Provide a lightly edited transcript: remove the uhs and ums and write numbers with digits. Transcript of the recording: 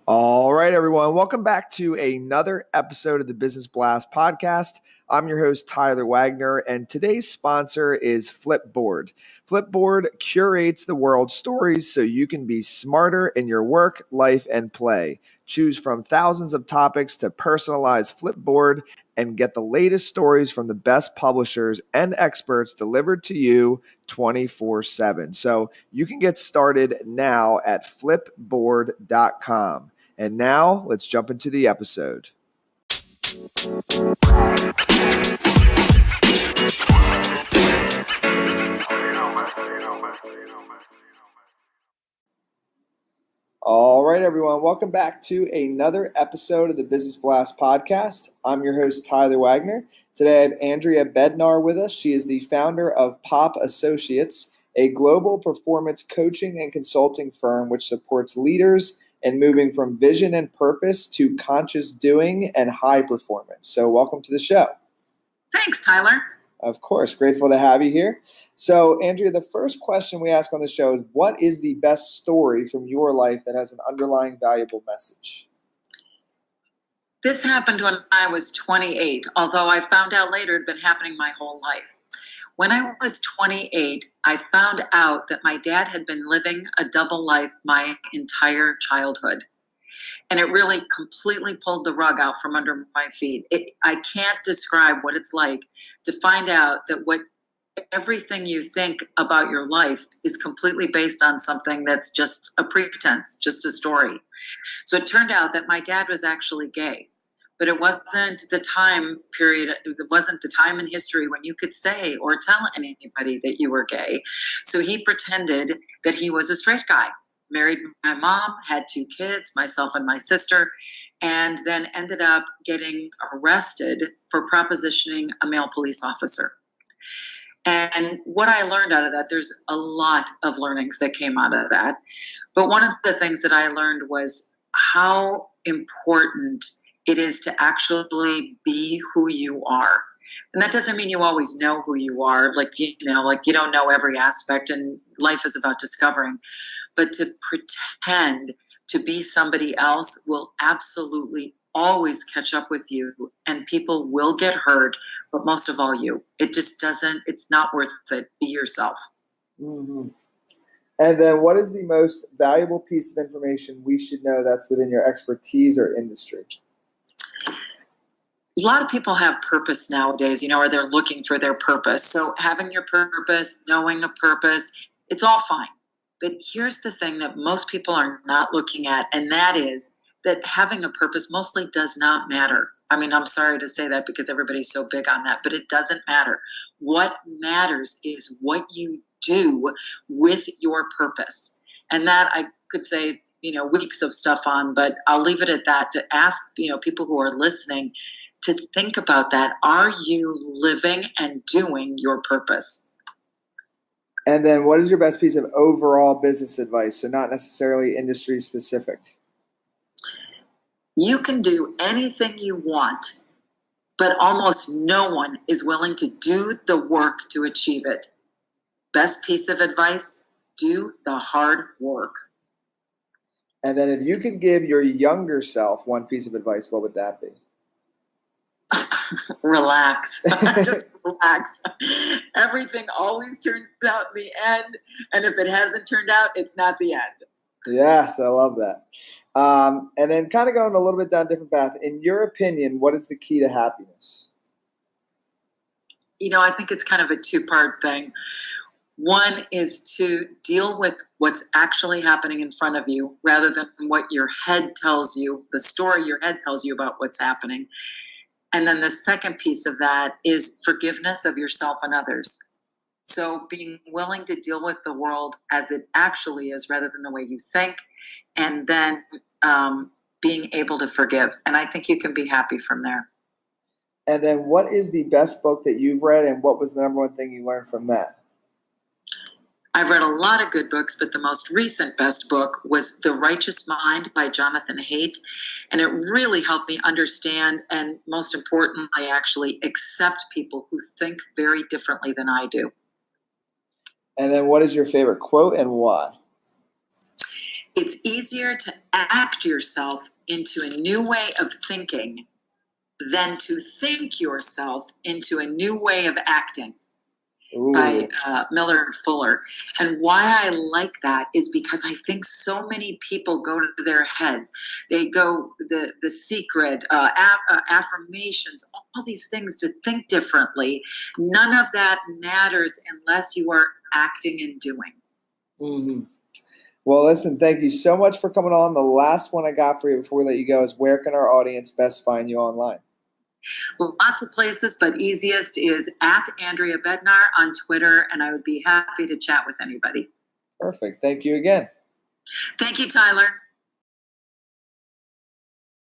All right, everyone. Welcome back to another episode of the Business Blast podcast. I'm your host, Tyler Wagner, and today's sponsor is Flipboard. Flipboard curates the world's stories so you can be smarter in your work, life, and play. Choose from thousands of topics to personalize Flipboard and get the latest stories from the best publishers and experts delivered to you 24/7. So you can get started now at flipboard.com. And now let's jump into the episode. All right, everyone. Welcome back to another episode of the Business Blast podcast. I'm your host, Tyler Wagner. Today I have Andrea Bednar with us. She is the founder of PoP Associates, a global performance coaching and consulting firm which supports leaders and moving from vision and purpose to conscious doing and high performance. So welcome to the show. Thanks, Tyler. Of course. Grateful to have you here. So, Andrea, the first question we ask on the show is, what is the best story from your life that has an underlying valuable message? This happened when I was 28, although I found out later it had been happening my whole life. When I was 28, I found out that my dad had been living a double life my entire childhood. And it really completely pulled the rug out from under my feet. I can't describe what it's like to find out that everything you think about your life is completely based on something that's just a pretense, just a story. So it turned out that my dad was actually gay. But it wasn't the time period, it wasn't the time in history when you could say or tell anybody that you were gay. So he pretended that he was a straight guy, married my mom, had 2 kids, myself and my sister, and then ended up getting arrested for propositioning a male police officer. And what I learned out of that, there's a lot of learnings that came out of that. But one of the things that I learned was how important it is to actually be who you are. And that doesn't mean you always know who you are. Like you don't know every aspect, and life is about discovering. But to pretend to be somebody else will absolutely always catch up with you, and people will get hurt, but most of all you. It's not worth it. Be yourself. Mm-hmm. And then what is the most valuable piece of information we should know that's within your expertise or industry? A lot of people have purpose nowadays, or they're looking for their purpose. So having your purpose, knowing a purpose, it's all fine. But here's the thing that most people are not looking at, and that is that having a purpose mostly does not matter. I mean, I'm sorry to say that because everybody's so big on that, but it doesn't matter. What matters is what you do with your purpose. And that I could say, weeks of stuff on, but I'll leave it at that to ask, people who are listening to think about that. Are you living and doing your purpose? And then what is your best piece of overall business advice? So not necessarily industry specific. You can do anything you want, but almost no one is willing to do the work to achieve it. Best piece of advice, do the hard work. And then if you could give your younger self one piece of advice, what would that be? Relax. Just relax. Everything always turns out in the end. And if it hasn't turned out, it's not the end. Yes, I love that. And then kind of going a little bit down a different path. In your opinion, what is the key to happiness? I think it's kind of a 2-part thing. One is to deal with what's actually happening in front of you rather than what your head tells you, the story your head tells you about what's happening. And then the second piece of that is forgiveness of yourself and others. So being willing to deal with the world as it actually is rather than the way you think, and then being able to forgive. And I think you can be happy from there. And then what is the best book that you've read, and what was the number one thing you learned from that? I've read a lot of good books, but the most recent best book was The Righteous Mind by Jonathan Haidt. And it really helped me understand and, most importantly, actually accept people who think very differently than I do. And then what is your favorite quote and why? It's easier to act yourself into a new way of thinking than to think yourself into a new way of acting. Ooh. By Miller and Fuller. And why I like that is because I think so many people go to their heads. They go the secret, affirmations, all these things to think differently. None of that matters unless you are acting and doing. Mm-hmm. Well, listen, thank you so much for coming on. The last one I got for you before we let you go is, where can our audience best find you online? Lots of places, but easiest is at Andrea Bednar on Twitter, and I would be happy to chat with anybody. Perfect. Thank you again. Thank you, Tyler.